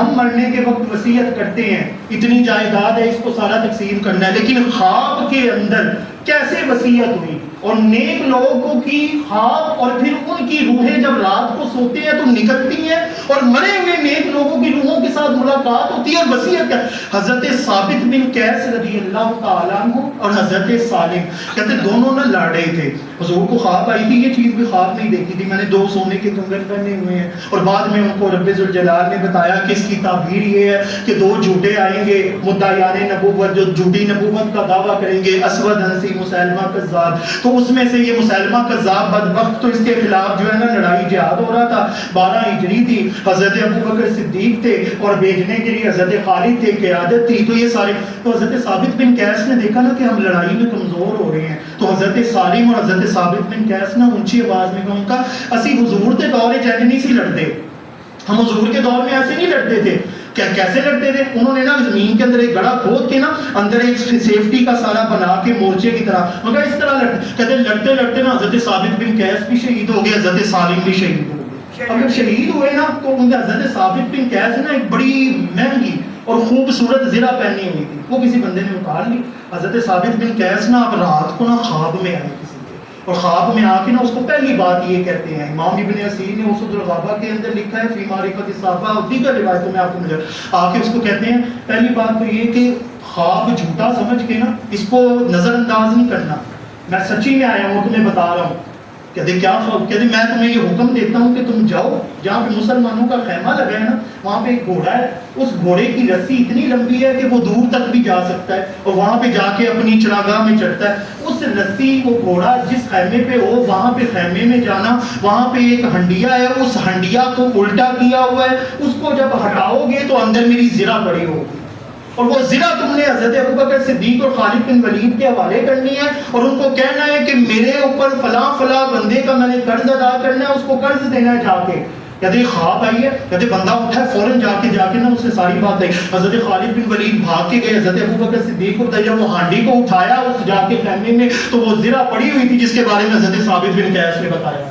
ہم مرنے کے وقت وصیت کرتے ہیں اتنی جائیداد ہے اس کو سارا تقسیم کرنا ہے، لیکن خواب کے اندر کیسے وصیت ہوئی؟ اور نیک لوگوں کی خواب اور پھر ان کی روحیں جب رات کو سوتے ہیں تو نکلتی ہیں اور مرے ہوئے نیک لوگوں کی روحوں کے ساتھ ملاقات ہوتی ہے اور وصیت کیا؟ حضرت ثابت بن قیس رضی اللہ تعالیٰ عنہ اور حضرت سالم کہتے دونوں نہ لڑ رہے تھے، حضور کو خواب آئی تھی، یہ چیز بھی خواب نہیں دیکھی تھی، میں نے 2 سونے کے کنگن پہنے ہوئے ہیں، اور بعد میں ان کو رب ذوالجلال نے بتایا کہ اس کی تعبیر یہ ہے کہ 2 جھوٹے آئیں گے مدعیان نبوت جو جھوٹی نبوت کا دعویٰ کریں گے، اسود عنسی مسیلمہ کذاب، تو اس میں سے یہ مسیلمہ کذاب بدبخت تو اس کے خلاف جو ہے نا لڑائی جہاد ہو رہا تھا، 12 ہجری تھی، حضرت ابوبکر صدیق تھے اور بھیجنے کے لیے حضرت خالد تھے، قیادت تھی، تو یہ سارے تو حضرت ثابت بن قیس نے دیکھا نا کہ ہم لڑائی میں کمزور ہو رہے ہیں، تو حضرت سالم اور حضرت ثابت بن قیس نے اونچی آواز میں کہا اسی حضور کے دور جنگ نہیں سی لڑتے، ہم حضور کے دور میں ایسے نہیں لڑتے تھے، کیا کیسے لڑتے تھے؟ انہوں نے نا زمین کے اندر ایک گڑھا کھود کے نا اندر ایک سیفٹی کا سارا بنا کے مورچے کی طرح، مگر اس طرح لڑتے، کہتے لڑتے لڑتے نا حضرت ثابت بن قیس بھی شہید ہو گئے، حضرت سالم بھی شہید ہو گئے۔ اگر شہید ہوئے نا تو ان کے حضرت ثابت بن قیس نے ایک بڑی مہنگی اور خوبصورت زرہ پہنی ہوئی تھی، وہ کسی بندے نے اتار لی، حضرت ثابت بن قیس نا اب رات کو نا خواب میں آئے کسی کے، اور خواب میں آ کے نا اس کو پہلی بات یہ کہتے ہیں، امام ابن اسیر نے اسد الغابہ کے اندر لکھا ہے فی معرفت الصحابہ اور دیگر روایتوں میں آپ کو مل جائے، آ کے اس کو کہتے ہیں پہلی بات تو یہ کہ خواب جھوٹا سمجھ کے نا اس کو نظر انداز نہیں کرنا، میں سچی میں آیا ہوں تمہیں بتا رہا ہوں، کہتے کیا خواب؟ کہتے میں تمہیں یہ حکم دیتا ہوں کہ تم جاؤ جہاں پہ مسلمانوں کا خیمہ لگا ہے نا وہاں پہ ایک گھوڑا ہے، اس گھوڑے کی رسی اتنی لمبی ہے کہ وہ دور تک بھی جا سکتا ہے اور وہاں پہ جا کے اپنی چراگاہ میں چڑھتا ہے، اس رسی کو گھوڑا جس خیمے پہ ہو وہاں پہ خیمے میں جانا، وہاں پہ ایک ہنڈیا ہے، اس ہنڈیا کو الٹا کیا ہوا ہے، اس کو جب ہٹاؤ گے تو اندر میری زرہ پڑی ہوگی، اور وہ زرہ تم نے حضرت ابوبکر صدیق اور خالد بن ولید کے حوالے کرنی ہے اور ان کو کہنا ہے کہ میرے اوپر فلاں فلاں بندے کا میں نے قرض ادا کرنا ہے، اس کو قرض دینا ہے جا کے۔ کہتے خواب آئی ہے، کہتے بندہ اٹھا ہے فوراً جا کے نا اس نے ساری بات کہی، حضرت خالد بن ولید بھاگ کے گئے، حضرت ابوبکر صدیق کو بتایا، وہ ہانڈی کو اٹھایا اس جا کے خیمے میں تو وہ زرہ پڑی ہوئی تھی جس کے بارے میں حضرت ثابت بن قیس نے بتایا۔